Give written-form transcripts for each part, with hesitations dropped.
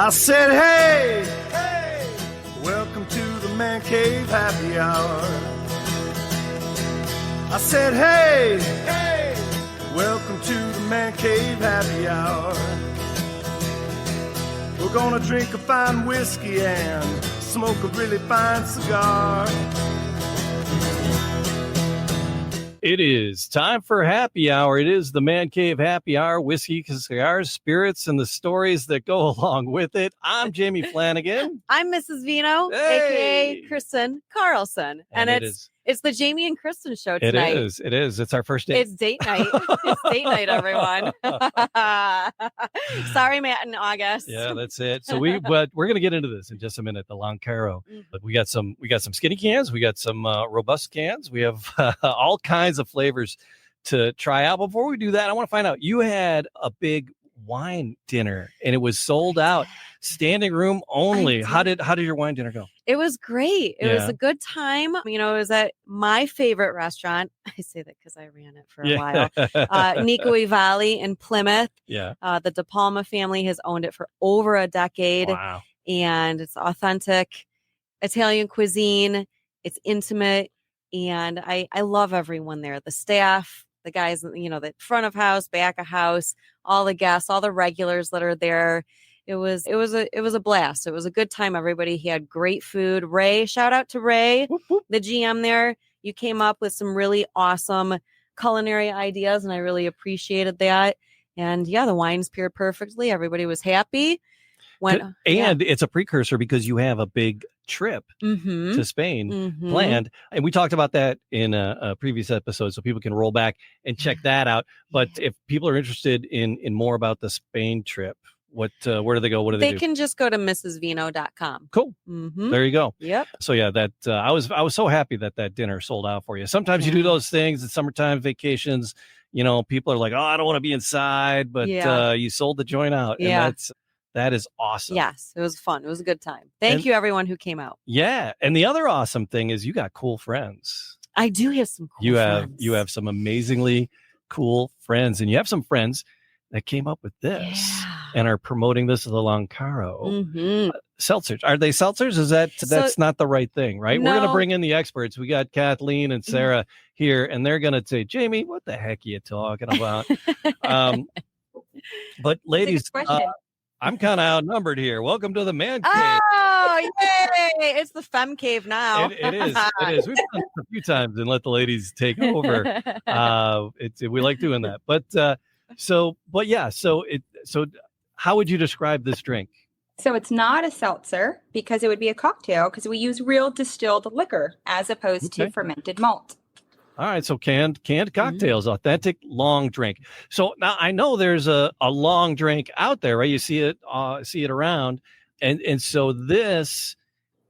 I said, hey, hey, welcome to the Man Cave Happy Hour. I said, hey, hey, welcome to the Man Cave Happy Hour. We're gonna drink a fine whiskey and smoke a really fine cigar. It is time for happy hour. It is the Man Cave Happy Hour, whiskey, cigars, spirits, and the stories that go along with it. I'm Jamie Flanagan. I'm Mrs. Vino, Hey! aka Kristen Carlson. And it's the Jamie and Kristen show tonight. It is. It's our first date. It's date night. It's date night, everyone. Sorry, Matt and August. Yeah, that's it. So we're going to get into this in just a minute, the Lancaro. But we got some skinny cans. We got some robust cans. We have all kinds of flavors to try out. Before we do that, I want to find out, you had a big wine dinner and it was sold out, standing room only. How did your wine dinner go? It was great. It was a good time. You know, it was at my favorite restaurant. I say that because I ran it for a while. Nico Valley in Plymouth. Yeah. The De Palma family has owned it for over a decade. Wow. And it's authentic Italian cuisine. It's intimate. And I love everyone there. The staff, the guys, you know, the front of house, back of house, all the guests, all the regulars that are there. It was a blast. It was a good time. Everybody had great food. Ray, shout out to Ray, whoop, whoop. The GM there. You came up with some really awesome culinary ideas, and I really appreciated that. And yeah, the wines paired perfectly. Everybody was happy. It's a precursor because you have a big trip to Spain planned. And we talked about that in a previous episode, so people can roll back and check that out. But if people are interested in more about the Spain trip, where do they go? What do they do? They can just go to mrsvino.com. Cool. There you go. Yep. So yeah, that I was so happy that dinner sold out for you. Sometimes you do those things at summertime vacations. You know, people are like, oh, I don't want to be inside, but you sold the joint out. Yeah. And that is awesome. Yes, it was fun. It was a good time. Thank you, everyone who came out. Yeah. And the other awesome thing is you got cool friends. I do have some cool friends. You have some amazingly cool friends. And you have some friends that came up with this and are promoting this as the Loncaro. Seltzers. Are they seltzers? That's not the right thing, right? No. We're going to bring in the experts. We got Kathleen and Sarah here, and they're going to say, Jamie, what the heck are you talking about? But ladies, I'm kind of outnumbered here. Welcome to the Man Cave. Oh, yay! It's the Femme Cave now. It is. We've done it a few times and let the ladies take over. We like doing that. So how would you describe this drink? So it's not a seltzer because it would be a cocktail because we use real distilled liquor as opposed to fermented malt. All right, so canned cocktails, authentic long drink. So now I know there's a long drink out there, right? You see it around, and so this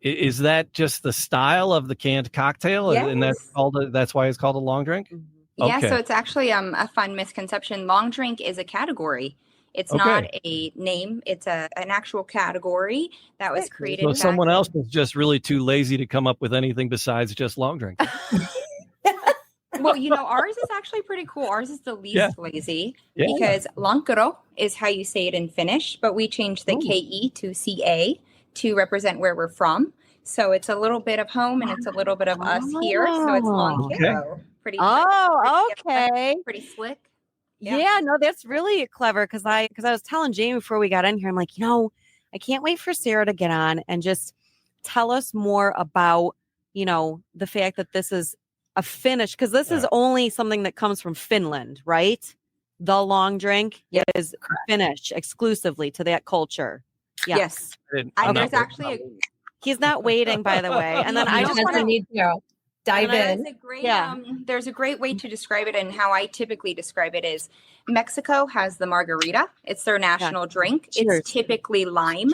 is that just the style of the canned cocktail, yes. And that's why it's called a long drink. Yeah, so it's actually a fun misconception. Long drink is a category. It's not a name. It's an actual category that was created. So someone else was just really too lazy to come up with anything besides just long drink. Well, you know, ours is actually pretty cool. Ours is the least lazy because Lancaro is how you say it in Finnish, but we changed the KE to CA to represent where we're from. So it's a little bit of home and it's a little bit of us here. So it's Lancaro. Okay. Pretty. Okay. Pretty slick. Yeah, no, that's really clever because I was telling Jamie before we got in here, I'm like, I can't wait for Sarah to get on and just tell us more about, the fact that this is a Finnish, because this is only something that comes from Finland, right? The long drink is Finnish exclusively to that culture. Yes. There's actually he's not waiting, by the way. And then I just want to dive in. There's a great way to describe it, and how I typically describe it is Mexico has the margarita. It's their national drink. Cheers. It's typically lime.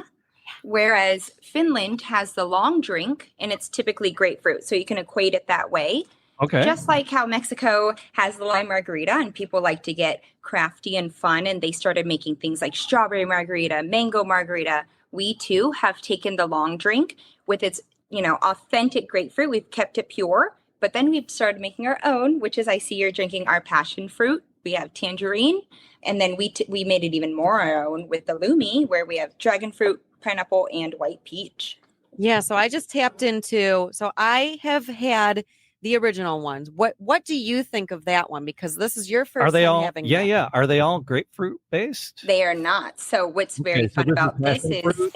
Whereas Finland has the long drink, and it's typically grapefruit. So you can equate it that way. Okay. Just like how Mexico has the lime margarita and people like to get crafty and fun, and they started making things like strawberry margarita, mango margarita. We too have taken the long drink with its, authentic grapefruit. We've kept it pure, but then we've started making our own, which is I see you're drinking our passion fruit we have tangerine, and then we made it even more our own with the Lumi, where we have dragon fruit, pineapple, and white peach. Yeah, so I just tapped into. So I have had the original ones. What do you think of that one? Because this is your first Are they time all? having Yeah, that. yeah. Are they all grapefruit based? They are not. So what's very fun about this passion is fruit?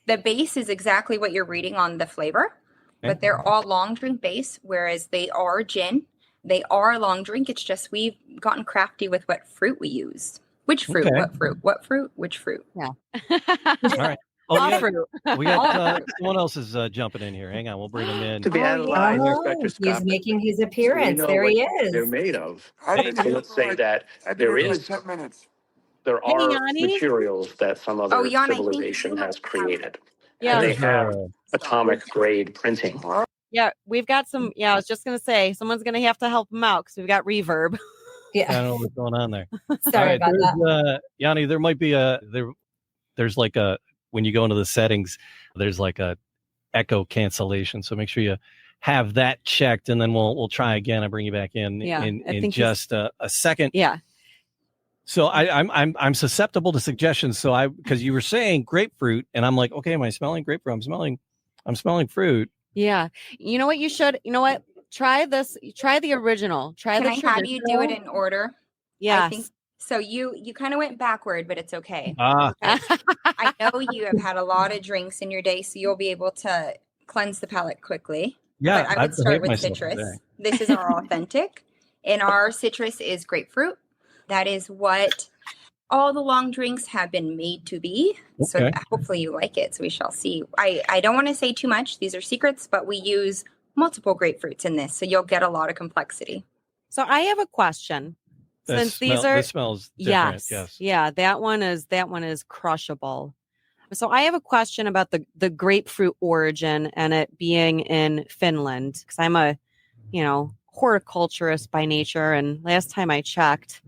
the base is exactly what you're reading on the flavor, but they're all long drink base, whereas they are gin. They are a long drink. It's just we've gotten crafty with what fruit we use. Which fruit? Okay. What fruit? What fruit? Which fruit? Yeah. All right. Oh, All yeah. fruit. We got someone else is jumping in here. Hang on, we'll bring him in. To be Oh, analyzed Oh, he's spectroscopically. making his So we appearance. know There he what they're is. made of. I've been So here let's for say like- that I've been there here for is like 10 minutes. there Hey, are Yanni. materials that some other Jan, I think civilization has created. Yeah. And they There's, have atomic grade printing. Yeah, we've got some. Yeah, I was just gonna say someone's gonna have to help him out because we've got reverb. I Yeah. don't know what's going on there. Sorry about that. that. Yanni, there might be there's like a, when you go into the settings, there's like a echo cancellation. So make sure you have that checked, and then we'll try again. I bring you back in Yeah, I in think just a second. Yeah. So I'm susceptible to suggestions. So because you were saying grapefruit, and I'm like, okay, am I smelling grapefruit? I'm smelling fruit. Yeah. You know what you should, you know what? Try this. Try the original. Try Can the I have you do it in order? I think Yes. so. You kind of went backward, but it's okay. Ah, I know you have had a lot of drinks in your day, so you'll be able to cleanse the palate quickly. yeah. But I would I've start behaved with myself citrus. today. This is our authentic, and our citrus is grapefruit. That is what all the long drinks have been made to be. So Okay. hopefully you like it. So we shall see. I don't want to say too much. These are secrets, but we use multiple grapefruits in this, so you'll get a lot of complexity. So I have a question. Since these are This smells different. Yes. Yeah, that one is crushable. So I have a question about the grapefruit origin and it being in Finland, because I'm a, horticulturist by nature, and last time I checked,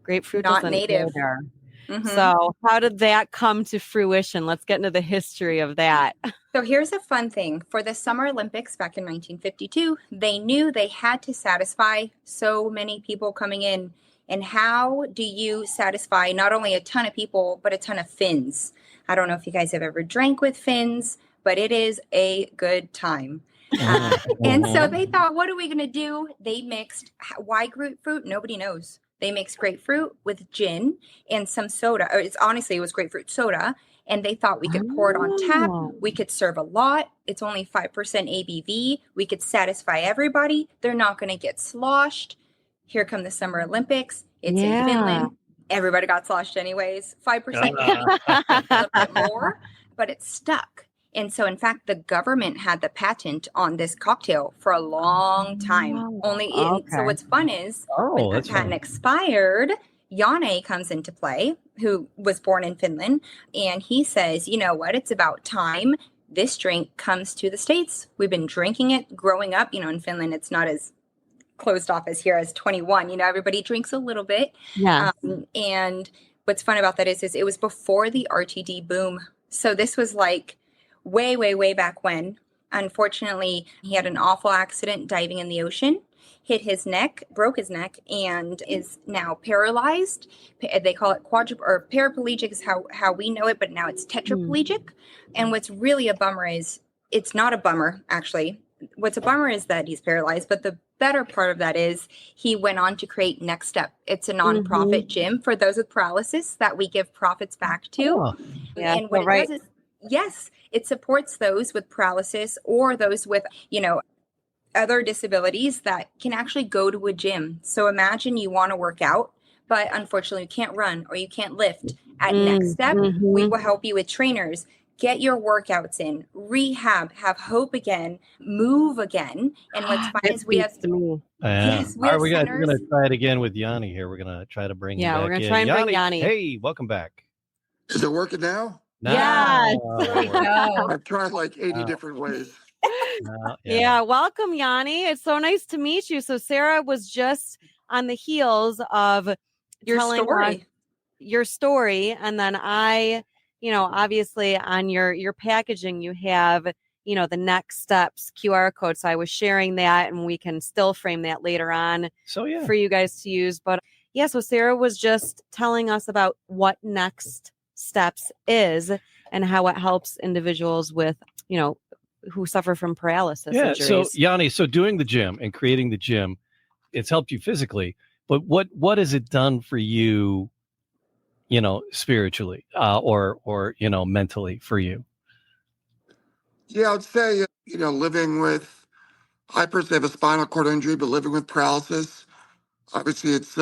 grapefruit Not doesn't native. grow there. Mhm. So how did that come to fruition? Let's get into the history of that. So here's a fun thing. For the Summer Olympics back in 1952, they knew they had to satisfy so many people coming in. And how do you satisfy not only a ton of people, but a ton of Finns? I don't know if you guys have ever drank with Finns, but it is a good time. And so they thought, what are we going to do? They mixed, why grapefruit? Nobody knows. They mixed grapefruit with gin and some soda. It was grapefruit soda. And they thought we could pour it on tap. We could serve a lot. It's only 5% ABV. We could satisfy everybody. They're not going to get sloshed. Here come the Summer Olympics. It's in Finland. Everybody got sloshed anyways. 5% a little bit more, but it stuck. And so, in fact, the government had the patent on this cocktail for a long time. So what's fun is when that patent expired, Janne comes into play, who was born in Finland, and he says, you know what, it's about time this drink comes to the States. We've been drinking it growing up. In Finland, it's not as closed off as here as 21. Everybody drinks a little bit. Yeah. And what's fun about that is it was before the RTD boom. So this was like way, way, way back when. Unfortunately, he had an awful accident diving in the ocean, hit his neck, broke his neck, and is now paralyzed. They call it paraplegic is how we know it, but now it's tetraplegic. And what's really a bummer is it's not a bummer, actually. What's a bummer is that he's paralyzed, but the better part of that is he went on to create Next Step. It's a nonprofit gym for those with paralysis that we give profits back to. Oh. Yeah, and what it does is, yes, it supports those with paralysis or those with, other disabilities that can actually go to a gym. So imagine you want to work out, but unfortunately you can't run or you can't lift. At Next Step, we will help you with trainers. Get your workouts in, rehab, have hope again, move again. And what's fun is we have We're going to try it again with Yanni here. We're going to try to bring him back. We're going to try and bring Yanni. Hey, welcome back. Is it working now? Yes. There we go. I've tried like 80 different ways. Yeah. Welcome, Yanni. It's so nice to meet you. So Sarah was just on the heels of your telling story. us your story. And then I, obviously on your packaging, you have, the Next Steps QR code. So I was sharing that, and we can still frame that later on So, yeah, for you guys to use. But Yeah, so Sarah was just telling us about what Next Steps is and how it helps individuals with, who suffer from paralysis Yeah. So injuries. Yanni, so doing the gym and creating the gym, it's helped you physically, but what has it done for you, spiritually, or mentally for you? Yeah, I'd say, living with, I personally have a spinal cord injury, but living with paralysis, obviously it's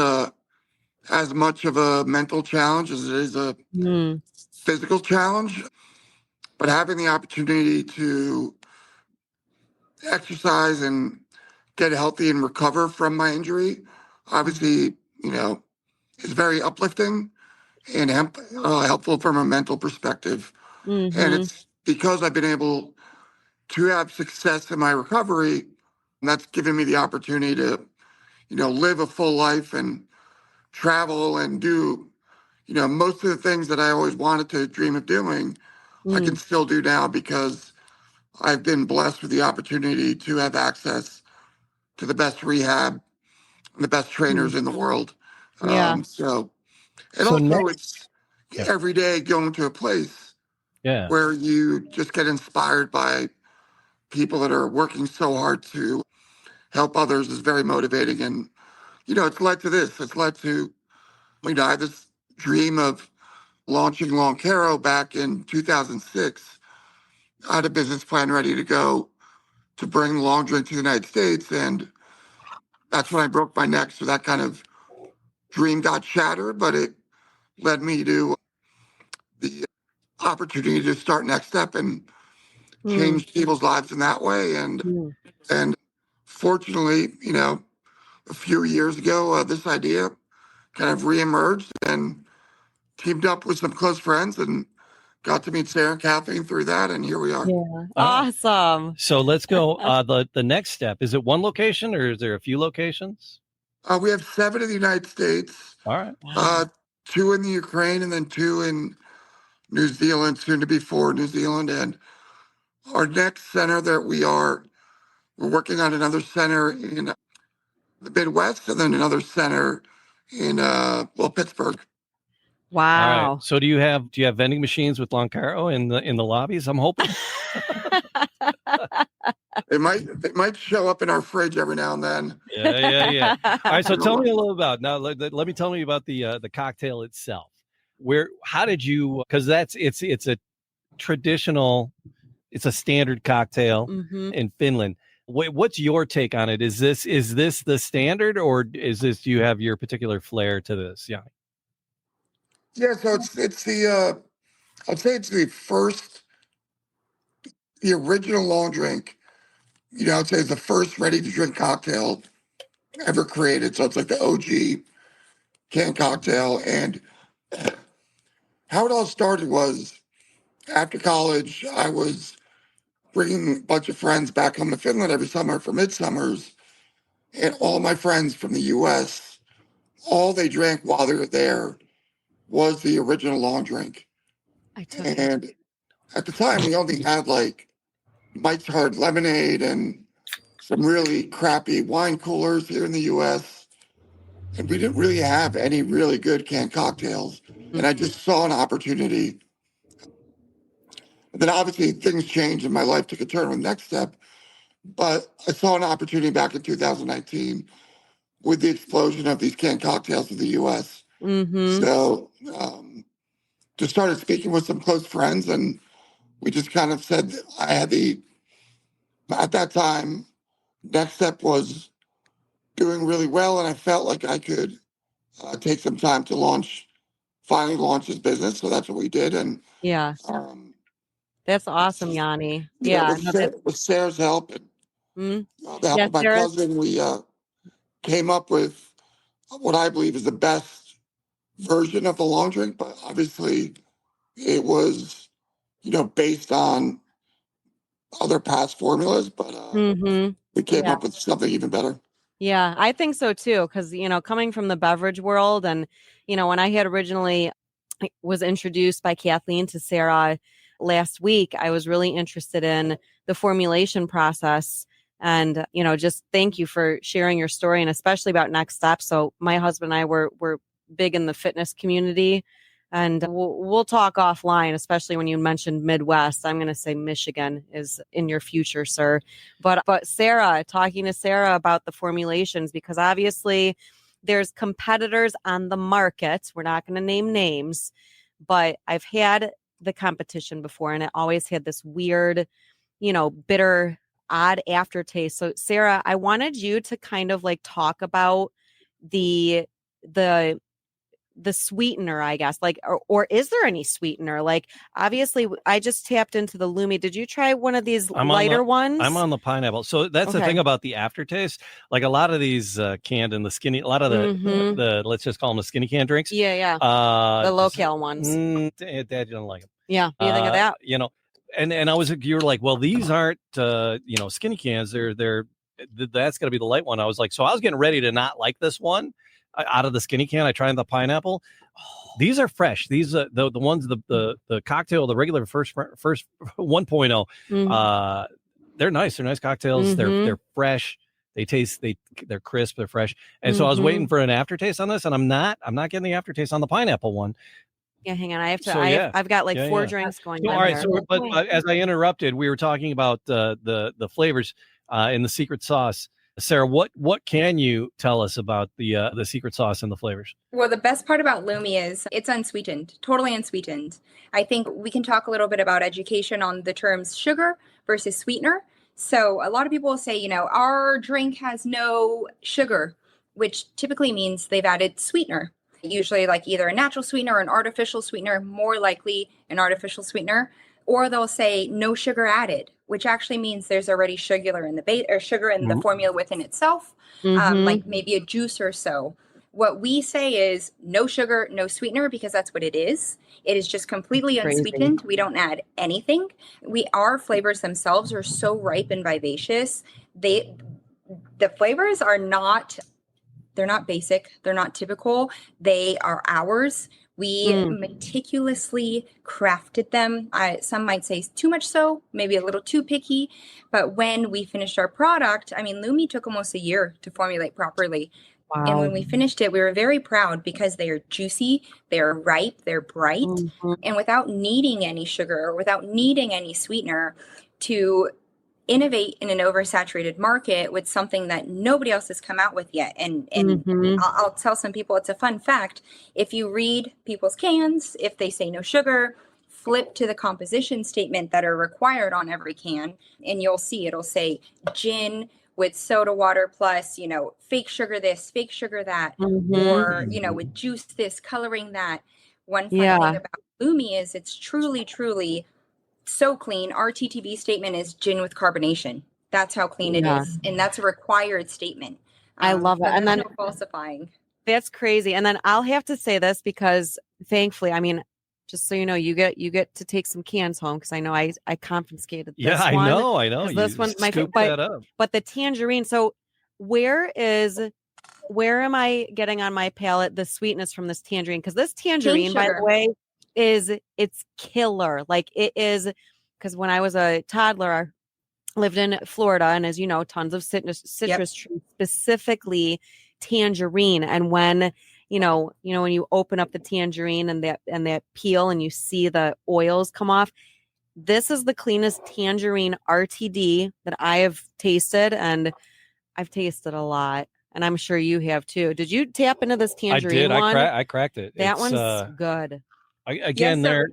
as much of a mental challenge as it is a Mm, physical challenge. But having the opportunity to exercise and get healthy and recover from my injury, obviously, is very uplifting and helpful from a mental perspective. And mm-hmm. it's because I've been able to have success in my recovery, that's given me the opportunity to, live a full life and travel and do, most of the things that I always wanted to dream of doing, I can still do now because I've been blessed with the opportunity to have access to the best rehab and the best trainers in the world. Yeah. And So also next, it's yeah, every day going to a place yeah. where you just get inspired by people that are working so hard to help others is very motivating. And, it's led to this. It's led to, I had this dream of launching Loncaro back in 2006. I had a business plan ready to go to bring long drink to the United States. And that's when I broke my neck. So that kind of dream got shattered, but it led me to the opportunity to start Next Step and change people's lives in that way. And fortunately, a few years ago, this idea kind of reemerged and teamed up with some close friends and got to meet Sarah and Kathleen through that. And here we are. Yeah. All right. Awesome. So let's go. The next step, is it one location or is there a few locations? We have 7 in the United States, All right. Wow. 2 in the Ukraine, and then 2 in New Zealand, soon to be 4 in New Zealand. And our next center that we're working on another center in the Midwest and then another center in, Pittsburgh. Wow. All right. So do you have vending machines with Loncaro in the lobbies? I'm hoping. They might show up in our fridge every now and then. Yeah. All right. So tell me a little about now. Let me tell me about the cocktail itself. How did you? Because it's a traditional, it's a standard cocktail in Finland. What's your take on it? Is this the standard, or do you have your particular flair to this? Yeah. Yeah. So it's the I'd say it's the original long drink. I'd say it's the first ready to drink cocktail ever created. So it's like the OG canned cocktail. And how it all started was after college, I was bringing a bunch of friends back home to Finland every summer for midsummers. And all my friends from the US, all they drank while they were there was the original long drink. And at the time, we only had like Mike's Hard Lemonade and some really crappy wine coolers here in the US. And we didn't really have any really good canned cocktails. And I just saw an opportunity. And then obviously things changed and my life took a turn with Next Step. But I saw an opportunity back in 2019 with the explosion of these canned cocktails in the US. So just started speaking with some close friends, and we just kind of said at that time, Next Step was doing really well, and I felt like I could take some time to finally launch this business. So that's what we did. And Yeah. That's awesome, Yanni. Yeah. With Sarah's help and the help of my Sarah. cousin, we came up with what I believe is the best version of the long drink, but obviously it was, based on other past formulas, but we came up with something even better. Yeah, I think so too. Because, coming from the beverage world and, when I had originally was introduced by Kathleen to Sarah last week, I was really interested in the formulation process And, just thank you for sharing your story, and especially about next steps. So my husband and I were big in the fitness community, and we'll talk offline, especially when you mentioned Midwest. I'm going to say Michigan is in your future, sir. But Sarah, talking to Sarah about the formulations, because obviously there's competitors on the market. We're not going to name names, but I've had the competition before, and it always had this weird, bitter, odd aftertaste. So Sarah, I wanted you to kind of like talk about the sweetener, I guess, like, or is there any sweetener? Like, obviously I just tapped into the Lumi. Did you try one of these lighter ones? I'm on the pineapple. So that's the thing about the aftertaste. Like a lot of these canned and a lot of the let's just call them the skinny can drinks. Yeah. The low-cal ones. Dad didn't like them. Yeah. You think of that? And you were like, well, these aren't, skinny cans. That's going to be the light one. I was like, so I was getting ready to not like this one. Out of the skinny can, I tried the pineapple. These are fresh. These are the ones, the cocktail, the regular first 1.0. They're nice. They're nice cocktails. They're fresh. They're crisp. They're fresh. And so I was waiting for an aftertaste on this, and I'm not getting the aftertaste on the pineapple one. Yeah, hang on. I have to. I've got like 4 drinks going. All right. So, but as I interrupted, we were talking about the flavors in the secret sauce. Sarah, what can you tell us about the secret sauce and the flavors? Well, the best part about Lumi is it's unsweetened, totally unsweetened. I think we can talk a little bit about education on the terms sugar versus sweetener. So a lot of people will say, our drink has no sugar, which typically means they've added sweetener. Usually like either a natural sweetener or an artificial sweetener, more likely an artificial sweetener. Or they'll say no sugar added, which actually means there's already sugar in the formula within itself, like maybe a juice or so. What we say is no sugar, no sweetener, because that's what it is. It is just completely unsweetened. We don't add anything. Our flavors themselves are so ripe and vivacious. The flavors are they're not basic. They're not typical. They are ours. We meticulously crafted them. Some might say too much so, maybe a little too picky. But when we finished our product, Lumi took almost a year to formulate properly. Wow. And when we finished it, we were very proud because they are juicy, they're ripe, they're bright. And without needing any sugar or without needing any sweetener to innovate in an oversaturated market with something that nobody else has come out with yet. And I'll tell some people, it's a fun fact. If you read people's cans, if they say no sugar, flip to the composition statement that are required on every can, and you'll see it'll say gin with soda water plus, fake sugar this, fake sugar that, or, with juice this, coloring that. One fun thing about Lumi is it's truly, truly so clean. Our TTB statement is gin with carbonation. That's how clean it is. And that's a required statement. I love it. And then no falsifying. That's crazy. And then I'll have to say this because thankfully, just so you know, you get to take some cans home because I know I confiscated this one. I know. This one, but the tangerine. So where am I getting on my palate the sweetness from this tangerine? Because this tangerine, by the way, it's killer. Like it is, because when I was a toddler, I lived in Florida, and as you know, tons of citrus trees, specifically tangerine. And when when you open up the tangerine and that peel and you see the oils come off, this is the cleanest tangerine RTD that I have tasted, and I've tasted a lot. And I'm sure you have too. Did you tap into this tangerine? I did. I cracked it. That one's good. Again, they're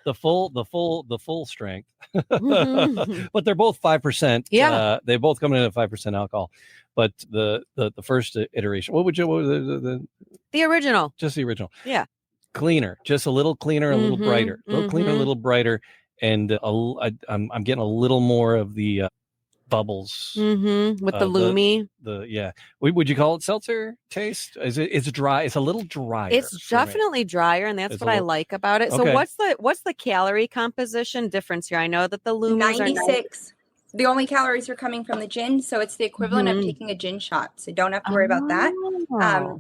the full strength, but they're both 5%. Yeah, they both come in at 5% alcohol. But the first iteration, what was the original? Just the original. Yeah, cleaner, just a little cleaner, a little brighter, a little cleaner, a little brighter, and I'm getting a little more of the bubbles with the Lumi. Would you call it seltzer taste? It's dry. It's a little drier. It's definitely drier, and that's what I like about it. So what's the calorie composition difference here? I know that the Lumi 96. The only calories are coming from the gin, so it's the equivalent of taking a gin shot. So don't have to worry about that.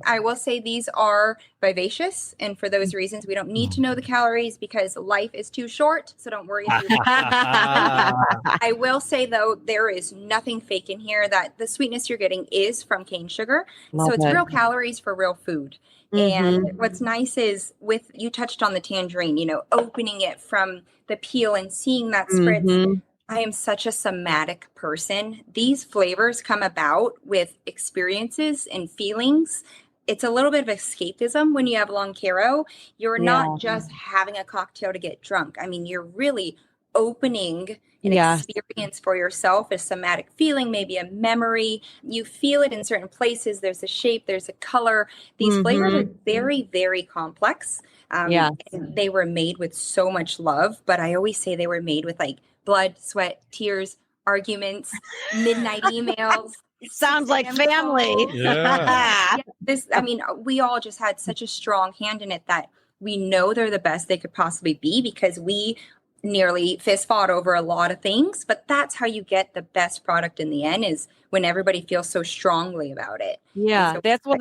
I will say these are vivacious, and for those reasons, we don't need to know the calories because life is too short. So don't worry if you. I will say though, there is nothing fake in here. That the sweetness you're getting is from cane sugar, so it's real calories for real food. And what's nice is you touched on the tangerine, opening it from the peel and seeing that spritz. I am such a somatic person. These flavors come about with experiences and feelings. It's a little bit of escapism when you have Loncaro. You're not just having a cocktail to get drunk. I mean, you're really opening an experience for yourself, a somatic feeling, maybe a memory. You feel it in certain places. There's a shape, there's a color. These flavors are very, very complex. And they were made with so much love, but I always say they were made with like blood, sweat, tears, arguments, midnight emails. Sounds like family. We all just had such a strong hand in it that we know they're the best they could possibly be because we nearly fist fought over a lot of things, but that's how you get the best product in the end is when everybody feels so strongly about it. Yeah, so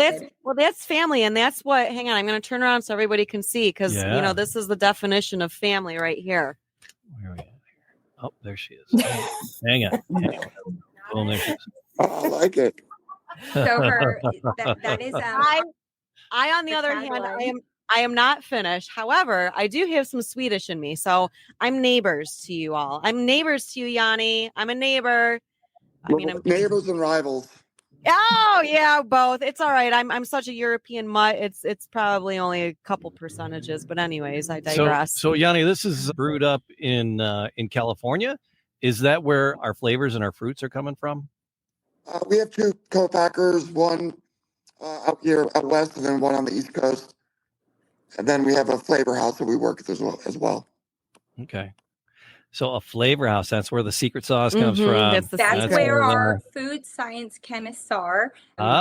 that's family, and that's what. Hang on, I'm going to turn around so everybody can see because this is the definition of family right here. Where are we at here? Oh, there she is. Hang on. Oh, there she is. I like it. So that is I on the other hand, I am not Finnish. However, I do have some Swedish in me. So I'm neighbors to you all. I'm neighbors to you, Yanni. I'm a neighbor. I'm neighbors and rivals. Oh yeah, both. It's all right. I'm such a European mutt. It's probably only a couple percentages, but anyways, I digress. So Yanni, this is brewed up in California. Is that where our flavors and our fruits are coming from? We have two co-packers, one out here out west, and then one on the East Coast. And then we have a flavor house that we work with as well. Okay. So a flavor house, that's where the secret sauce comes from. That's where our food science chemists are.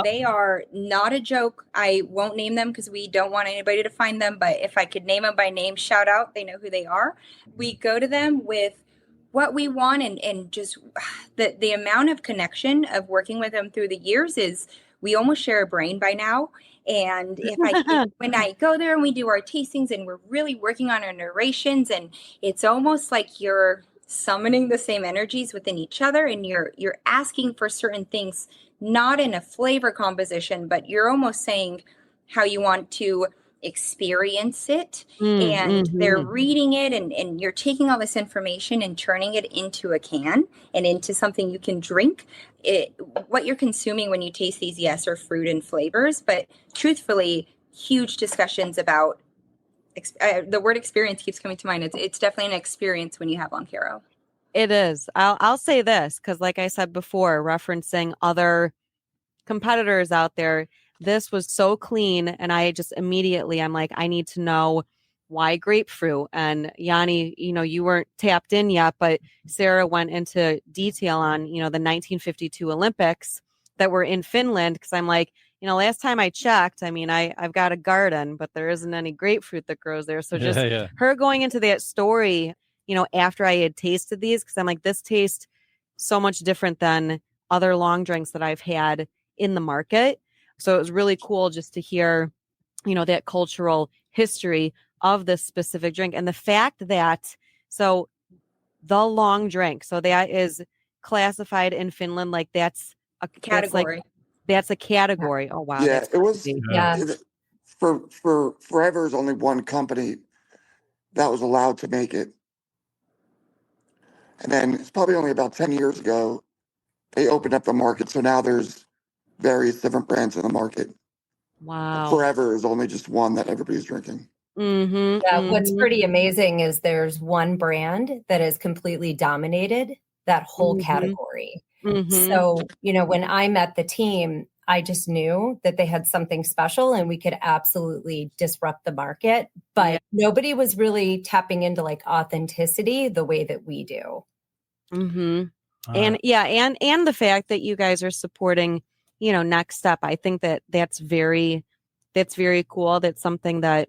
They are not a joke. I won't name them because we don't want anybody to find them. But if I could name them by name, shout out, they know who they are. We go to them with what we want and just the amount of connection of working with them through the years is we almost share a brain by now. And when I go there and we do our tastings and we're really working on our narrations and it's almost like you're summoning the same energies within each other and you're asking for certain things, not in a flavor composition, but you're almost saying how you want to experience it and they're reading it and you're taking all this information and turning it into a can and into something you can drink. What you're consuming when you taste these, yes, are fruit and flavors, but truthfully, huge discussions about the word experience keeps coming to mind. It's definitely an experience when you have Loncaro. It is. I'll say this because, like I said before, referencing other competitors out there, this was so clean, and I just immediately I'm like, I need to know why grapefruit. And Yanni, you weren't tapped in yet, but Sarah went into detail on, the 1952 Olympics that were in Finland. Because I'm like, last time I checked, I've got a garden, but there isn't any grapefruit that grows there. So just her going into that story, after I had tasted these, because I'm like, this tastes so much different than other long drinks that I've had in the market. So it was really cool just to hear, that cultural history of this specific drink. And the fact that, so the long drink, so that is classified in Finland, like that's a category. That's a category. Oh, wow. Yeah, it was. For forever, there's only one company that was allowed to make it. And then it's probably only about 10 years ago, they opened up the market. So now there's various different brands in the market. Wow. Forever is only just one that everybody's drinking. What's pretty amazing is there's one brand that has completely dominated that whole category. So, when I met the team, I just knew that they had something special and we could absolutely disrupt the market, but nobody was really tapping into like authenticity the way that we do. And the fact that you guys are supporting, Next Step. I think that's very cool. That's something that,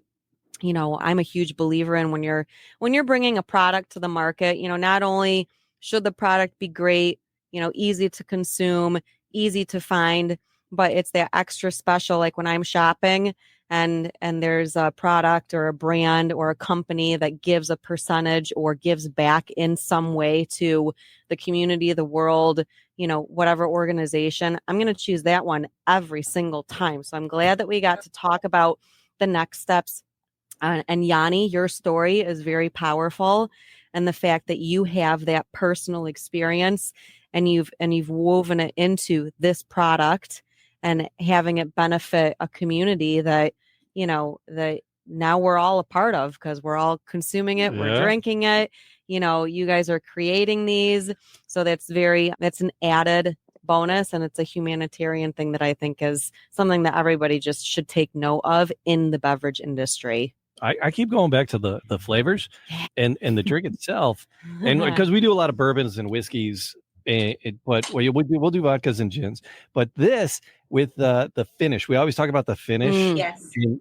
I'm a huge believer in when you're bringing a product to the market, not only should the product be great, easy to consume, easy to find, but it's that extra special, like when I'm shopping and there's a product or a brand or a company that gives a percentage or gives back in some way to the community, the world, whatever organization, I'm going to choose that one every single time. So I'm glad that we got to talk about the next steps. And Yanni, your story is very powerful. And the fact that you have that personal experience and you've woven it into this product and having it benefit a community that, that now we're all a part of because we're all consuming it, we're drinking it. You guys are creating these. So that's an added bonus, and it's a humanitarian thing that I think is something that everybody just should take note of in the beverage industry. I keep going back to the flavors and the drink itself, and because we do a lot of bourbons and whiskeys, but we'll do vodkas and gins. But this with the finish, we always talk about the finish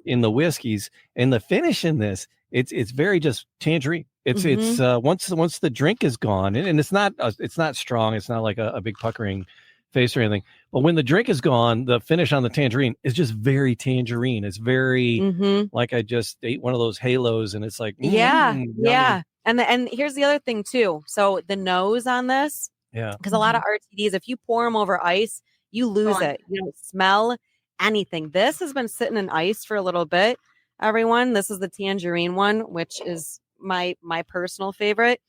in the whiskeys, and the finish in this, it's very just tangerine. It's once the drink is gone, and it's not strong. It's not like a big puckering face or anything. But when the drink is gone, the finish on the tangerine is just very tangerine. It's very like I just ate one of those halos, and it's like yeah. And here's the other thing too. So the nose on this, because a lot of RTDs, if you pour them over ice, you lose it. You don't smell anything. This has been sitting in ice for a little bit. Everyone, this is the tangerine one, which is my personal favorite.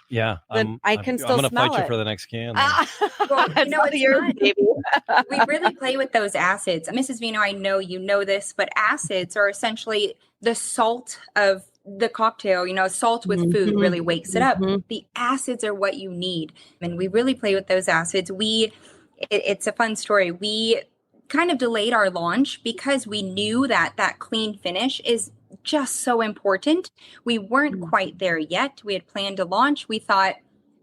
Yeah, I'm gonna fight you for the next can. Well, it's yours, baby. We really play with those acids. Mrs. Vino, I know you know this, but acids are essentially the salt of the cocktail. Salt with food really wakes it up. The acids are what you need, and we really play with those acids. It's a fun story. We kind of delayed our launch because we knew that clean finish is just so important. We weren't quite there yet. We had planned to launch. We thought,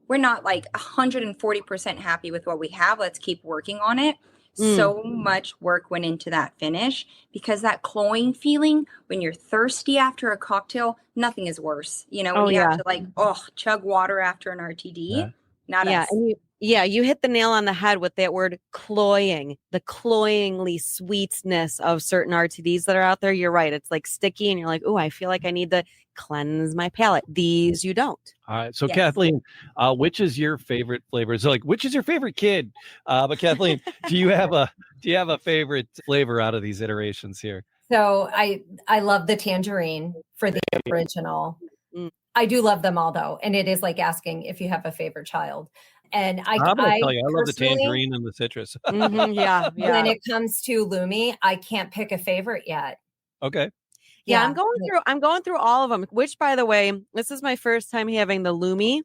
we're not like 140% happy with what we have. Let's keep working on it. So much work went into that finish because that cloying feeling when you're thirsty after a cocktail, nothing is worse. When you have to chug water after an RTD. Not us. You hit the nail on the head with that word cloying, the cloyingly sweetness of certain RTDs that are out there. You're right. It's like sticky and you're like, oh, I feel like I need to cleanse my palate. These you don't. All right. So Kathleen, which is your favorite flavor? So which is your favorite kid? But Kathleen, do you have a favorite flavor out of these iterations here? So I love the tangerine for the original. I do love them all though. And it is like asking if you have a favorite child. And I'm gonna tell you, I love the tangerine and the citrus. When it comes to Lumi, I can't pick a favorite yet. Okay. Yeah, I'm going through all of them, which by the way, this is my first time having the Lumi,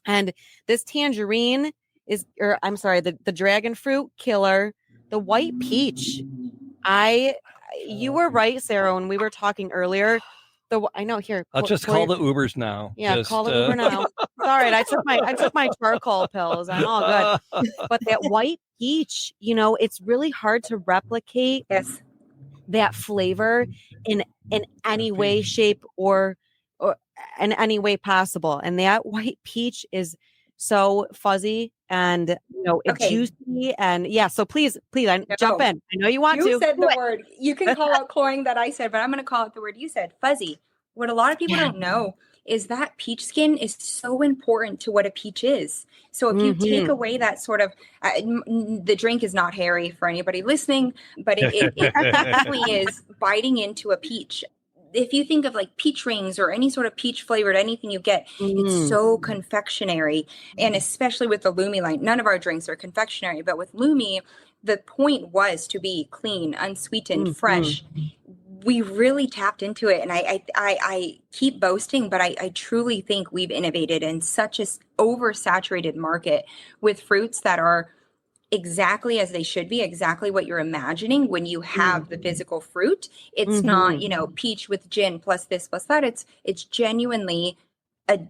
and this tangerine the dragon fruit killer, the white peach. You were right, Sarah, when we were talking earlier. I know here. I'll just call the Ubers now. Yeah, call the Uber now. All right, I took my charcoal pills. I'm all good. But that white peach, it's really hard to replicate that flavor in any way, shape, or in any way possible. And that white peach is so fuzzy and it's juicy and so please jump in. I know you want to. You said the word. You can call out cloying that I said, but I'm going to call out the word you said, fuzzy. What a lot of people don't know is that peach skin is so important to what a peach is. So if you take away that sort of, the drink is not hairy for anybody listening, but it definitely is biting into a peach. If you think of like peach rings or any sort of peach flavored anything you get, it's so confectionery. And especially with the Lumi line, none of our drinks are confectionery, but with Lumi, the point was to be clean, unsweetened, fresh. We really tapped into it. And I keep boasting, but I truly think we've innovated in such an oversaturated market with fruits that are exactly as they should be, exactly what you're imagining when you have the physical fruit. It's not, peach with gin plus this plus that. It's genuinely a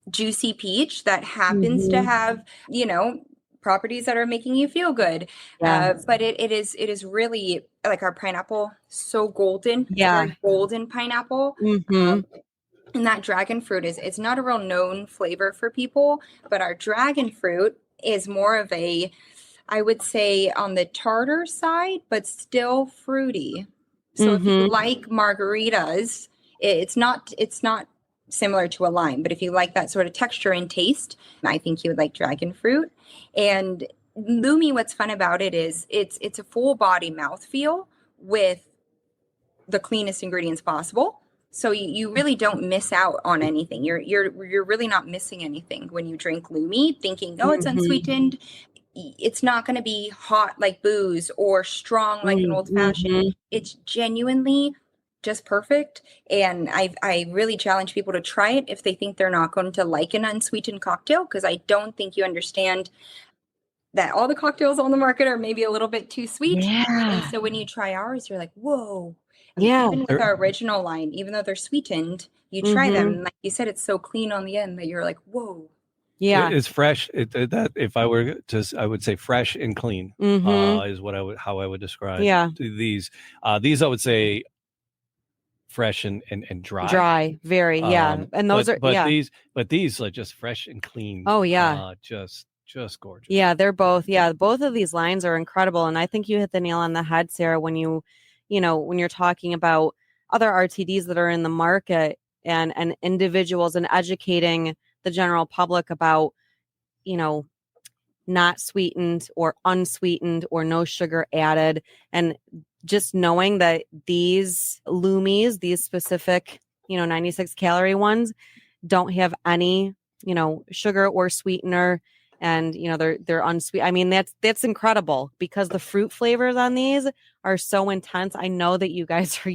juicy peach that happens to have, properties that are making you feel good. But it is really like our pineapple, so golden, very golden pineapple. And that dragon fruit it's not a real known flavor for people, but our dragon fruit is more of a, I would say, on the tartar side, but still fruity. So if you like margaritas, it's not similar to a lime, but if you like that sort of texture and taste, I think you would like dragon fruit. And Lumi, what's fun about it is it's a full body mouthfeel with the cleanest ingredients possible. So you really don't miss out on anything. You're really not missing anything when you drink Lumi, thinking, oh, it's unsweetened. It's not going to be hot like booze or strong like an old fashioned. It's genuinely just perfect. And I really challenge people to try it if they think they're not going to like an unsweetened cocktail, because I don't think you understand that all the cocktails on the market are maybe a little bit too sweet. Yeah. And so when you try ours, you're like, whoa. Yeah. Even with our original line, even though they're sweetened, you try them. And like you said, it's so clean on the end that you're like, whoa. Yeah, it's fresh. That if I were to, I would say fresh and clean is what how I would describe. These. These I would say fresh and dry. Dry, very and those these are just fresh and clean. Oh yeah, just gorgeous. Yeah, they're both. Yeah, both of these lines are incredible, and I think you hit the nail on the head, Sarah, when when you're talking about other RTDs that are in the market and individuals and educating the general public about, not sweetened or unsweetened or no sugar added. And just knowing that these Lumis, these specific, 96 calorie ones, don't have any, sugar or sweetener. And, they're unsweet. I mean, that's incredible, because the fruit flavors on these are so intense. I know that you guys are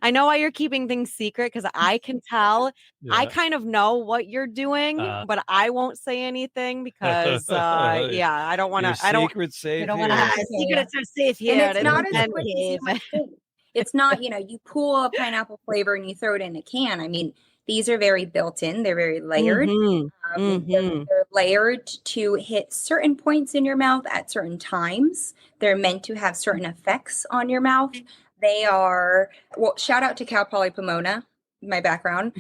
I know why you're keeping things secret, because I can tell. Yeah. I kind of know what you're doing, but I won't say anything because, I don't want to. Secret safe. Secrets are safe here. And it's not as quick as you might think. It's not, you pull a pineapple flavor and you throw it in a can. I mean, these are very built in. They're very layered. They're layered to hit certain points in your mouth at certain times. They're meant to have certain effects on your mouth. They are, shout out to Cal Poly Pomona, my background.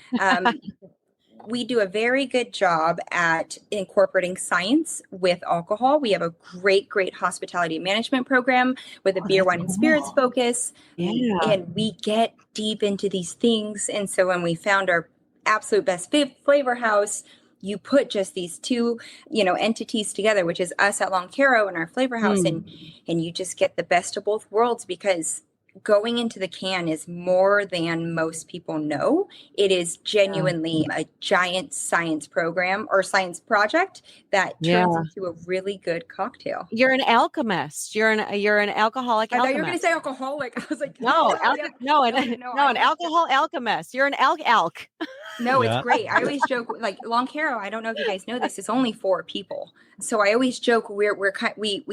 We do a very good job at incorporating science with alcohol. We have a great hospitality management program with a beer, wine, and spirits focus. Yeah. And we get deep into these things. And so when we found our absolute best flavor house, you put just these two, entities together, which is us at Loncaro and our flavor house. And you just get the best of both worlds, because going into the can is more than most people know. It is genuinely a giant science program or science project that turns into a really good cocktail. You're an alchemist. You're an alcoholic alchemist. I thought you were going to say alcoholic. I was like, an alcohol alchemist. You're an alk. No, it's great. I always joke, like Loncaro, I don't know if you guys know this, it's only 4 people. So I always joke we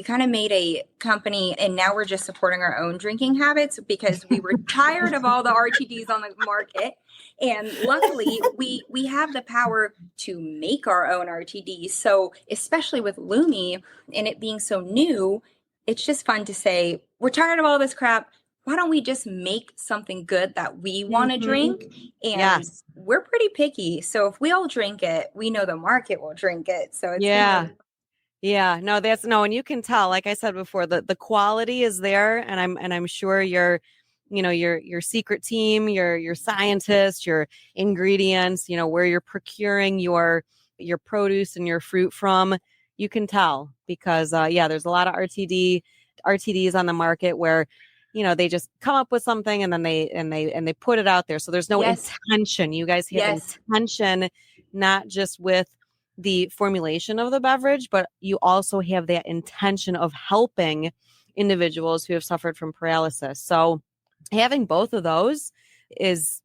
kind of made a company, and now we're just supporting our own drinking habits, because we were tired of all the RTDs on the market. And luckily we have the power to make our own RTDs. So especially with Lumi and it being so new, it's just fun to say, we're tired of all this crap. Why don't we just make something good that we want to drink? And we're pretty picky. So if we all drink it, we know the market will drink it. So it's and you can tell, like I said before, the quality is there. And I'm sure your secret team, your scientists, your ingredients, where you're procuring your produce and your fruit from, you can tell, because there's a lot of RTDs on the market where they just come up with something and then they put it out there. So there's no intention. You guys have intention, not just with the formulation of the beverage, but you also have that intention of helping individuals who have suffered from paralysis. So having both of those is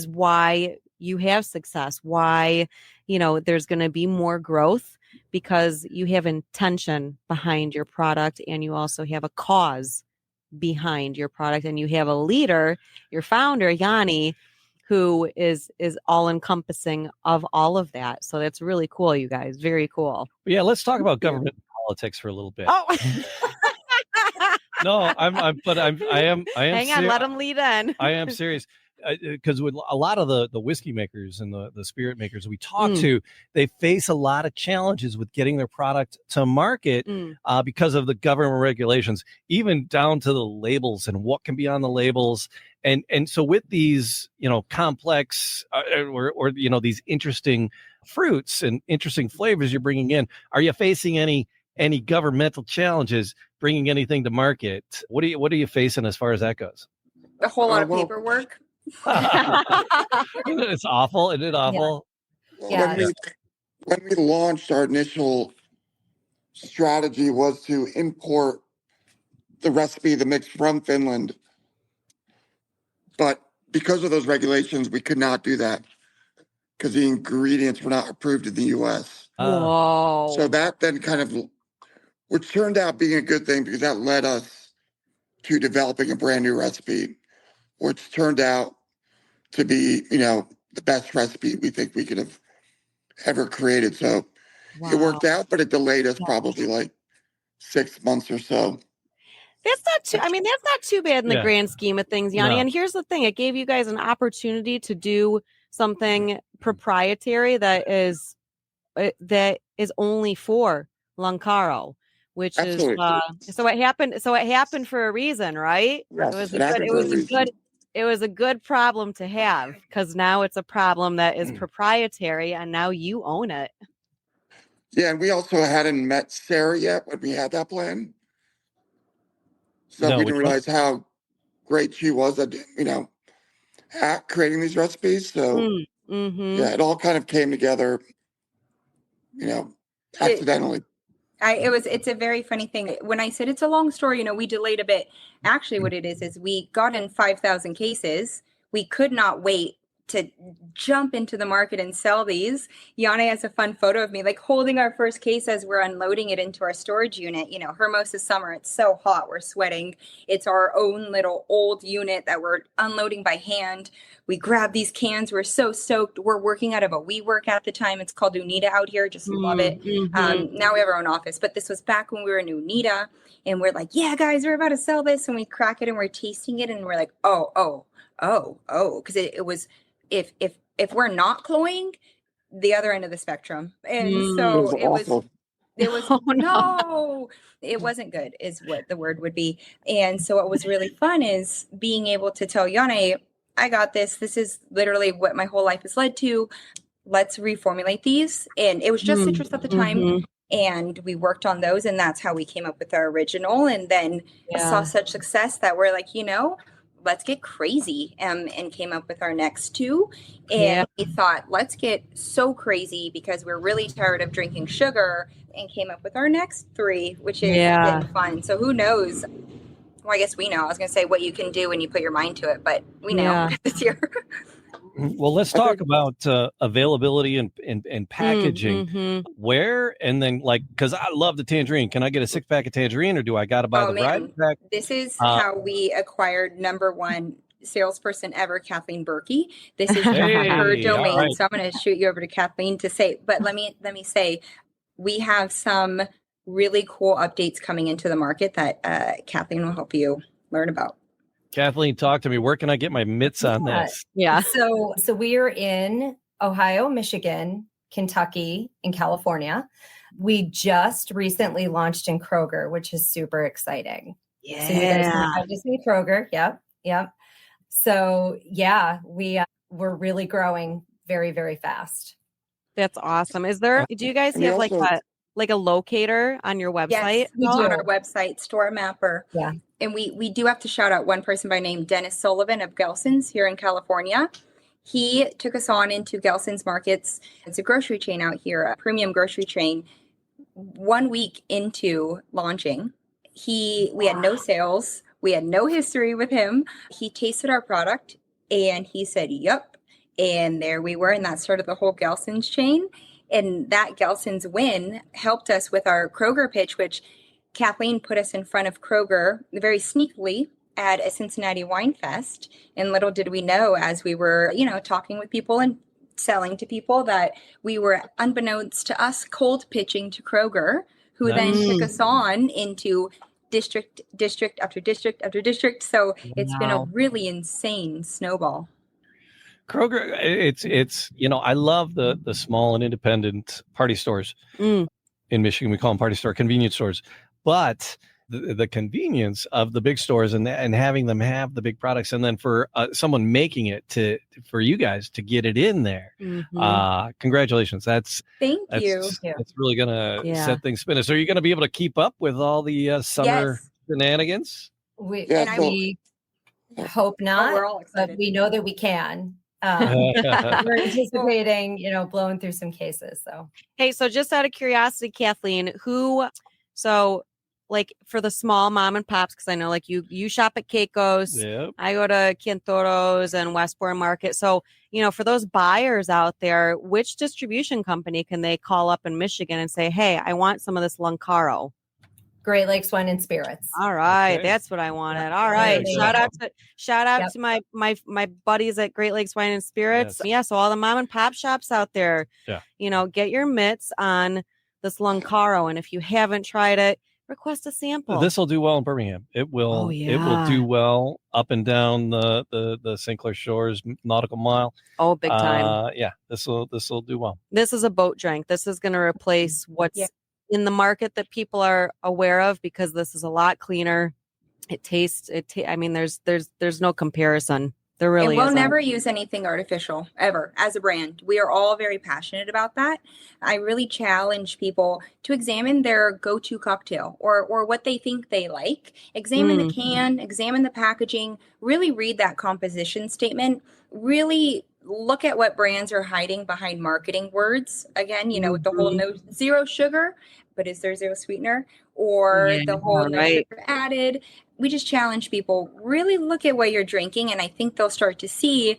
why you have success, why, there's going to be more growth, because you have intention behind your product, and you also have a cause behind your product, and you have a leader, your founder, Yanni, who is all encompassing of all of that. So that's really cool, you guys. Very cool. Yeah, let's talk about government and politics for a little bit. Oh. No, I am. Hang on, let him lead in. I am serious. because with a lot of the whiskey makers and the spirit makers we talk to, they face a lot of challenges with getting their product to market because of the government regulations, even down to the labels and what can be on the labels. And so with these, complex or these interesting fruits and interesting flavors you're bringing in, are you facing any governmental challenges bringing anything to market? What are you facing as far as that goes? A whole lot of paperwork. It's awful. Isn't it awful? Yeah. When we launched, our initial strategy was to import the recipe, the mix from Finland. But because of those regulations, we could not do that because the ingredients were not approved in the U.S. Whoa. So that then which turned out being a good thing because that led us to developing a brand new recipe, which turned out to be, the best recipe we think we could have ever created. So it worked out, but it delayed us probably like 6 months or so. That's not too bad in the grand scheme of things, Yanni. No. And here's the thing. It gave you guys an opportunity to do something proprietary that is only for Lancaro, which Absolutely. is so it happened for a reason, right? Yes, it was a good problem to have, because now it's a problem that is proprietary and now you own it. Yeah, and we also hadn't met Sarah yet when we had that plan. So we didn't realize how great she was at, at creating these recipes. So yeah, it all kind of came together, accidentally. It's a very funny thing. When I said it's a long story, we delayed a bit. Actually, what it is we got in 5,000 cases. We could not wait to jump into the market and sell these. Yana has a fun photo of me like holding our first case as we're unloading it into our storage unit. Hermosa summer, it's so hot, we're sweating. It's our own little old unit that we're unloading by hand. We grab these cans, we're so stoked. We're working out of a WeWork at the time. It's called Unita out here, just love it. Now we have our own office, but this was back when we were in Unita, and we're like, yeah guys, we're about to sell this, and we crack it and we're tasting it and we're like, oh, because it was, if we're not cloying, the other end of the spectrum. And so it was no, it wasn't good is what the word would be. And so what was really fun is being able to tell Yane, I got this. This is literally what my whole life has led to. Let's reformulate these. And it was just citrus at the time. And we worked on those, and that's how we came up with our original. And then saw such success that we're like, let's get crazy, and came up with our next two. And we thought, let's get so crazy because we're really tired of drinking sugar, and came up with our next three, which is been fun. So who knows? Well, I guess we know. I was going to say what you can do when you put your mind to it, but we know this year. Well, let's talk about availability and packaging. Where, and then because I love the tangerine. Can I get a 6-pack of tangerine, or do I got to buy the variety pack? This is how we acquired #1 salesperson ever, Kathleen Berkey. This is her domain. Right. So I'm going to shoot you over to Kathleen to say, but let me say, we have some really cool updates coming into the market that Kathleen will help you learn about. Kathleen, talk to me. Where can I get my mitts on this? Yeah. So we are in Ohio, Michigan, Kentucky, and California. We just recently launched in Kroger, which is super exciting. Yeah. So you guys know Disney Kroger. Yep. So we're really growing very, very fast. That's awesome. Do you guys have like a locator on your website? Yes, we do on our website, Store Mapper. Yeah. And we do have to shout out one person by name, Dennis Sullivan of Gelson's here in California. He took us on into Gelson's Markets. It's a grocery chain out here, a premium grocery chain. 1 week into launching, we had no sales. We had no history with him. He tasted our product and he said, yep. And there we were. And that started the whole Gelson's chain. And that Gelson's win helped us with our Kroger pitch, which Kathleen put us in front of Kroger very sneakily at a Cincinnati Wine Fest. And little did we know, as we were, talking with people and selling to people, that we were, unbeknownst to us, cold pitching to Kroger, who then took us on into district after district after district. So it's been a really insane snowball. Kroger, it's I love the small and independent party stores in Michigan. We call them party store convenience stores, but the convenience of the big stores and having them have the big products, and then for someone making it for you guys to get it in there. Congratulations. Thank you. That's really gonna set things spinning. So are you gonna be able to keep up with all the summer shenanigans? We hope not, we're all excited. But we know that we can. We're anticipating, blowing through some cases. So, hey, so just out of curiosity, Kathleen, like for the small mom and pops, because I know like you shop at Keiko's, I go to Quintoro's and Westbourne Market. So, for those buyers out there, which distribution company can they call up in Michigan and say, hey, I want some of this Lancaro? Great Lakes Wine and Spirits. All right. That's what I wanted. All right. Shout out to my buddies at Great Lakes Wine and Spirits. Yes. Yeah. So all the mom and pop shops out there, get your mitts on this Loncaro. And if you haven't tried it, request a sample. This will do well in Birmingham. It will. It will do well up and down the St. Clair Shores nautical mile. Oh, big time. This will do well. This is a boat drink. This is going to replace what's in the market that people are aware of, because this is a lot cleaner. It tastes. I mean, there's no comparison. There really we'll isn't. never use anything artificial ever as a brand. We are all very passionate about that. I really challenge people to examine their go-to cocktail or what they think they like. Examine the can, examine the packaging, really read that composition statement, really look at what brands are hiding behind marketing words. Again, with the whole zero sugar, but is there zero sweetener? Or the whole no sugar added. We just challenge people, really look at what you're drinking, and I think they'll start to see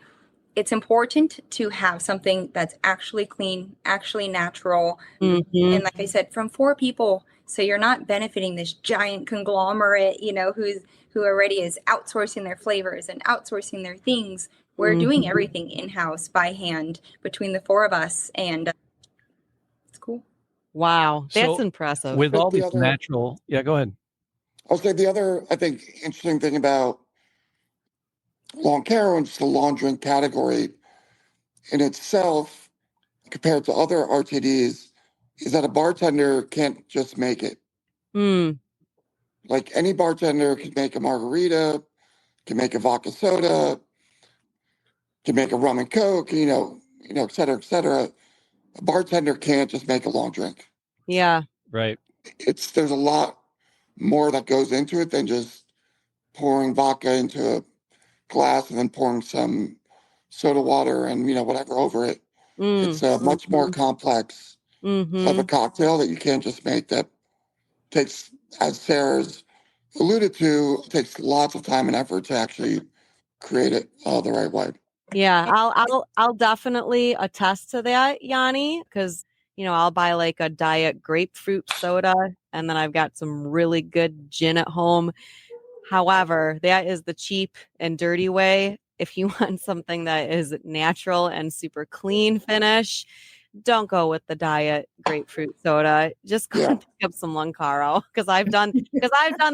it's important to have something that's actually clean, actually natural. And like I said, from 4 people. So you're not benefiting this giant conglomerate, who already is outsourcing their flavors and outsourcing their things. We're doing everything in-house by hand between the 4 of us, and it's cool. Wow, that's impressive. With all these natural, go ahead. I'll say the other, I think, interesting thing about Loncaro and just the long drink category in itself, compared to other RTDs, is that a bartender can't just make it. Like any bartender can make a margarita, can make a vodka soda, can make a rum and coke, et cetera, et cetera. A bartender can't just make a long drink. Yeah. Right. There's a lot more that goes into it than just pouring vodka into a glass and then pouring some soda water and whatever over it. It's a much more complex of a cocktail that you can't just make. That takes, as Sarah's alluded to, takes lots of time and effort to actually create it the right way. Yeah, I'll definitely attest to that, Yanni, because I'll buy like a diet grapefruit soda, and then I've got some really good gin at home. However, that is the cheap and dirty way. If you want something that is natural and super clean finish, don't go with the diet grapefruit soda. Just go and pick up some Lancaro, because I've done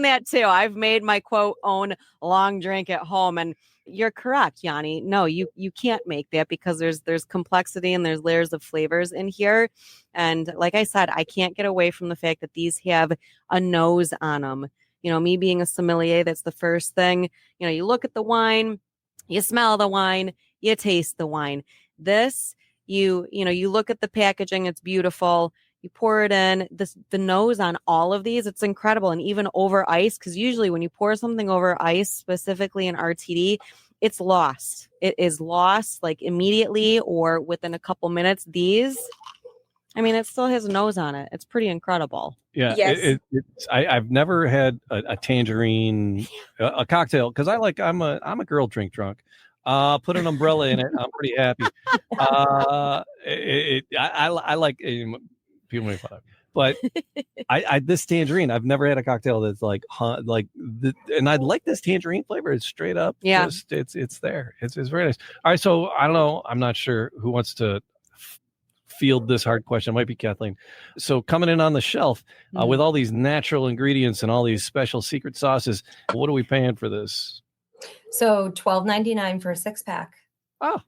that too. I've made my quote own long drink at home, and you're correct, Yanni. No, you can't make that, because there's complexity and there's layers of flavors in here. And like I said, I can't get away from the fact that these have a nose on them. Me being a sommelier, that's the first thing. You look at the wine, you smell the wine, you taste the wine. This, you look at the packaging, it's beautiful. You pour it in, the nose on all of these, it's incredible. And even over ice, because usually when you pour something over ice, specifically in RTD, it's lost. It is lost like immediately or within a couple minutes. These, it still has a nose on it. It's pretty incredible. Yeah. Yes. I've never had a tangerine, a cocktail, because I'm a girl drink drunk. Put an umbrella in it. I'm pretty happy. I like people make fun of, but this tangerine, I've never had a cocktail that's and I like this tangerine flavor. It's straight up. Yeah. It's there. It's very nice. All right. So I don't know. I'm not sure who wants to field this hard question. It might be Kathleen. So coming in on the shelf with all these natural ingredients and all these special secret sauces, what are we paying for this? So $12.99 for a 6-pack. Oh,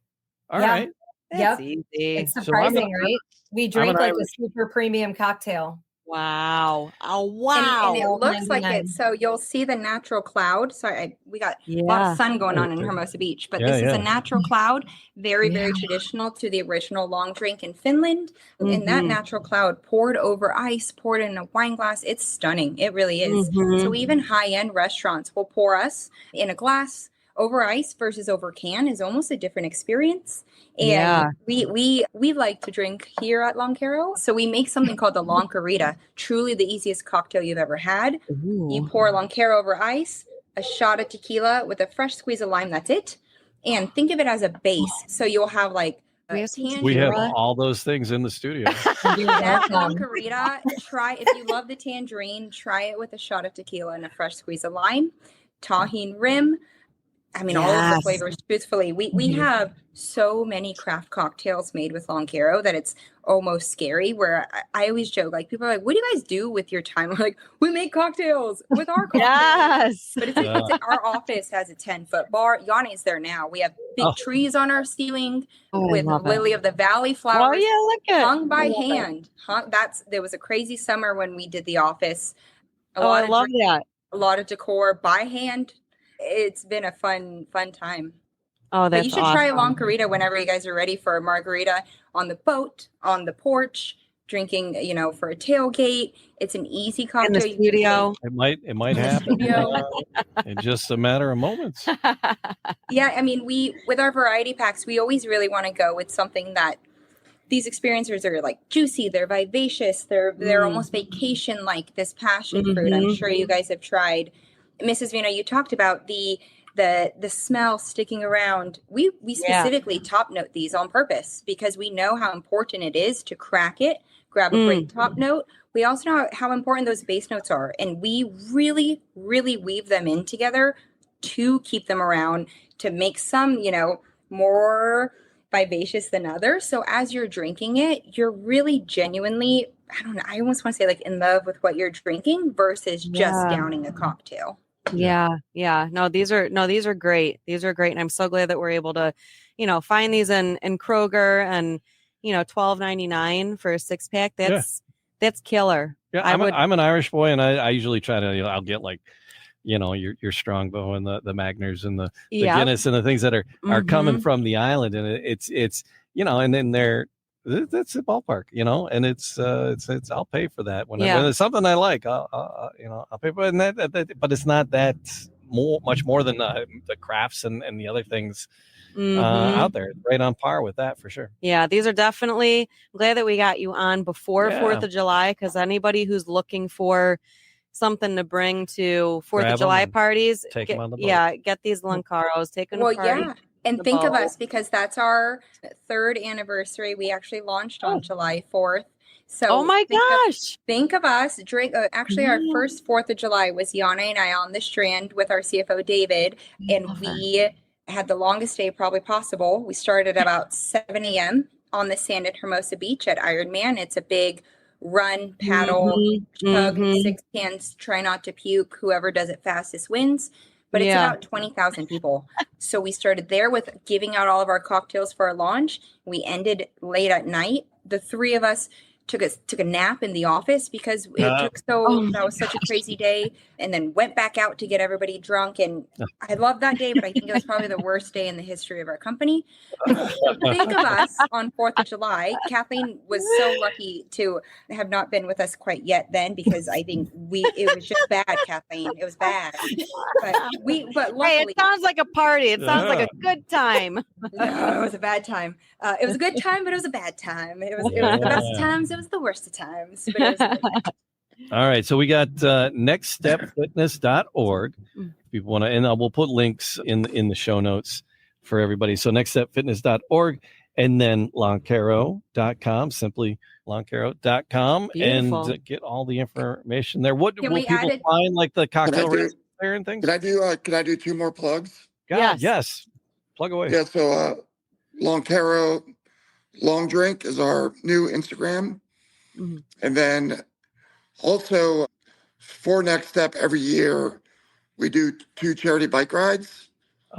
All Yeah. right. That's Yep. easy. It's So surprising, right? We drink an like a Irish. super premium cocktail. Wow. Oh, And wow. it looks like it. $12.99. So you'll see the natural cloud. Sorry, we got a lot Yeah. of sun going on in Okay. Hermosa Beach, but Yeah, this is yeah. a natural cloud, very, very Yeah. traditional to the original long drink in Finland. And that Mhm. natural cloud poured over ice, poured in a wine glass. It's stunning. It really is. Mhm. So even high-end restaurants will pour us in a glass over ice versus over can is almost a different experience. And Yeah. we like to drink here at Loncaro. So we make something called the Lancarita, truly the easiest cocktail you've ever had. You Ooh. pour Loncaro over ice, a shot of tequila with a fresh squeeze of lime. That's it. And think of it as a base. So you'll have like We have some We have tequila. all those things in the studio. You're that welcome. Lancarita. Try if you love the tangerine, try it with a shot of tequila and a fresh squeeze of lime, tahine rim. I mean, all of the Yes. flavors. Truthfully, we have so many craft cocktails made with Loncaro that it's almost scary. Where I always joke, like people are like, "What do you guys do with your time?" We're like, "We make cocktails with our cocktails." Yes. But our office has a 10-foot bar. Yanni's there now. We have big trees on our ceiling Oh, I with love it. lily of the valley Oh flowers yeah, look at. hung by I love it. hand. There was a crazy summer when we did the office. Oh, I love that. A lot of decor by hand. It's been a fun time. Oh, But that's you should try a awesome. Lancarita whenever you guys are ready for a margarita on the boat, on the porch, drinking, for a tailgate. It's an easy In cocktail. the You can studio. It might happen studio. in just a matter of moments. Yeah, I mean, with our variety packs, we always really want to go with something that these experiencers are like juicy, they're vivacious, they're almost vacation like. This passion fruit. I'm sure you guys have tried. Mrs. Vina, you talked about the smell sticking around. We specifically top note these on purpose because we know how important it is to crack it, grab a great top note. We also know how important those base notes are, and we really, really weave them in together to keep them around, to make some, more vivacious than others. So as you're drinking it, you're really genuinely, I don't know, I almost want to say like in love with what you're drinking versus just downing a cocktail. Yeah. No, these are great. These are great. And I'm so glad that we're able to, find these in Kroger and, $12.99 for a 6-pack. That's killer. Yeah, I'm an Irish boy, and I usually try to, I'll get like, your Strongbow and the Magners and the Guinness and the things that are coming from the island, and it's and then that's the ballpark, and it's I'll pay for that when it's something I like. I'll pay for it, and that but it's not that much more than the crafts and the other things out there. Right on par with that for sure. Yeah, these are definitely. I'm glad that we got you on before 4th of July, because anybody who's looking for something to bring to 4th of July parties, take them on the boat. Get these Lancaros, take them to party. And think of us, because that's our 3rd anniversary. We actually launched on July 4th. So oh my gosh. Think of us. Actually, our first 4th of July was Yana and I on the Strand with our CFO, David. And we had the longest day probably possible. We started at about 7 a.m. on the sand at Hermosa Beach at Ironman. It's a big run, paddle, chug, 6 cans, try not to puke. Whoever does it fastest wins. But it's about 20,000 people. So we started there with giving out all of our cocktails for our launch. We ended late at night. The 3 of us took a nap in the office because that was such a crazy day, and then went back out to get everybody drunk. And I love that day, but I think it was probably the worst day in the history of our company. Think of us on 4th of July. Kathleen was so lucky to have not been with us quite yet then, because I think it was just bad, Kathleen. It was bad. But luckily, hey, it sounds like a party. It sounds like a good time. No, it was a bad time. It was a good time, but it was a bad time. It was the best of times. It was the worst of times. But it was all right. So we got nextstepfitness.org. People want to, and we'll put links in the show notes for everybody. So nextstepfitness.org, and then Loncaro.com, simply Loncaro.com, and get all the information there. What will people find, like the cocktail rates there and things? Can I do 2 more plugs? Yes. Plug away. Yeah. So Loncaro Long Drink is our new Instagram. And then also for Next Step, every year we do 2 charity bike rides.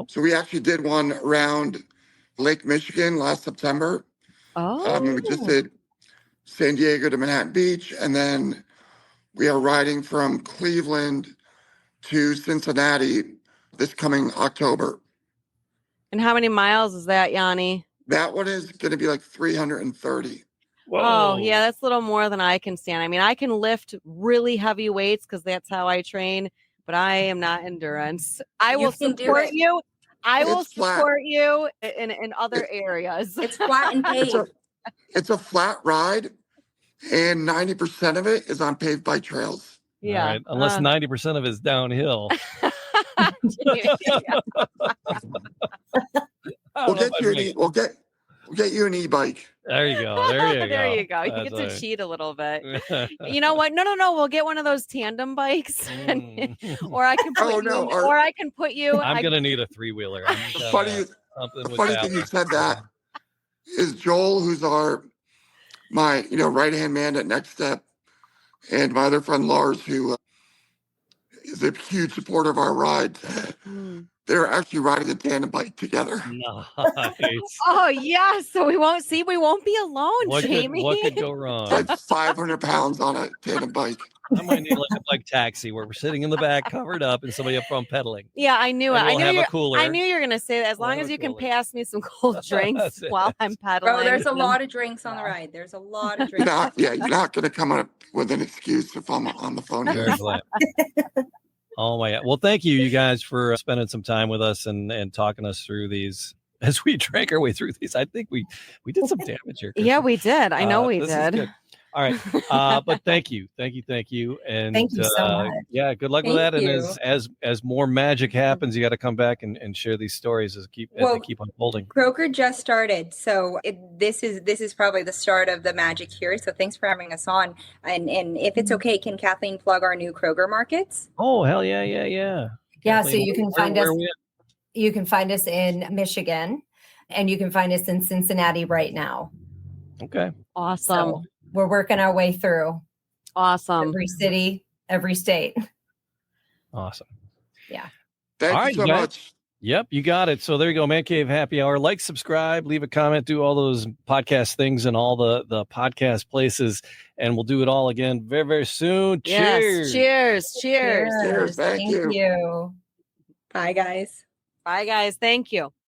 So we actually did one around Lake Michigan last September. We just Oh, did San Diego to Manhattan Beach, and then we are riding from Cleveland to Cincinnati this coming October. and how many miles is that, Yanni? That one is going to be like 330. Oh, yeah, that's a little more than I can stand. I mean, I can lift really heavy weights because that's how I train, but I am not endurance. I You will can do support it. you. I will It's flat. support you in other areas. It's flat and paved. It's a flat ride, and 90% of it is on paved bike trails. Yeah. All right. Unless 90% of it is downhill. We'll get you an e-bike. There you go. There you go. There you go. You That's get to right. cheat a little bit. You know what? No. We'll get one of those tandem bikes, or I can put or I can put you. I'm gonna need a 3-wheeler. The funny thing you said that is Joel, who's my right-hand man at Next Step, and my other friend Lars, who is a huge supporter of our ride. They're actually riding a tandem bike together. Nice. Oh yeah, so we won't be alone, Jamie. What could go wrong? Like 500 pounds on a tandem bike. I might need like a bike taxi where we're sitting in the back, covered up, and somebody up front pedaling. Yeah, I knew it. And we'll have a cooler. I knew you were gonna say that. As long as you can pass me some cold drinks while I'm pedaling. Bro, there's a lot of drinks on the ride. There's a lot of drinks. You're not going to come up with an excuse if I'm on the phone here. Very glad. Oh my God. Well, thank you guys for spending some time with us and talking us through these as we drank our way through these. I think we did some damage here. Yeah, we did. I know we did. All right. But thank you. And thank you so much. Yeah, good luck with that. And as more magic happens, you got to come back and share these stories as they keep unfolding. Kroger just started. So this is probably the start of the magic here. So thanks for having us on. And if it's okay, can Kathleen plug our new Kroger markets? Oh, hell yeah. Yeah, Kathleen, so you can find us. You can find us in Michigan, and you can find us in Cincinnati right now. Okay. Awesome. So we're working our way through. Awesome. Every city, every state. Awesome. Yeah. Thank you so much. Yep, you got it. So there you go, Man Cave Happy Hour. Like, subscribe, leave a comment, do all those podcast things and all the podcast places, and we'll do it all again very, very soon. Yes. Cheers. Thank you. Bye, guys. Bye, guys. Thank you.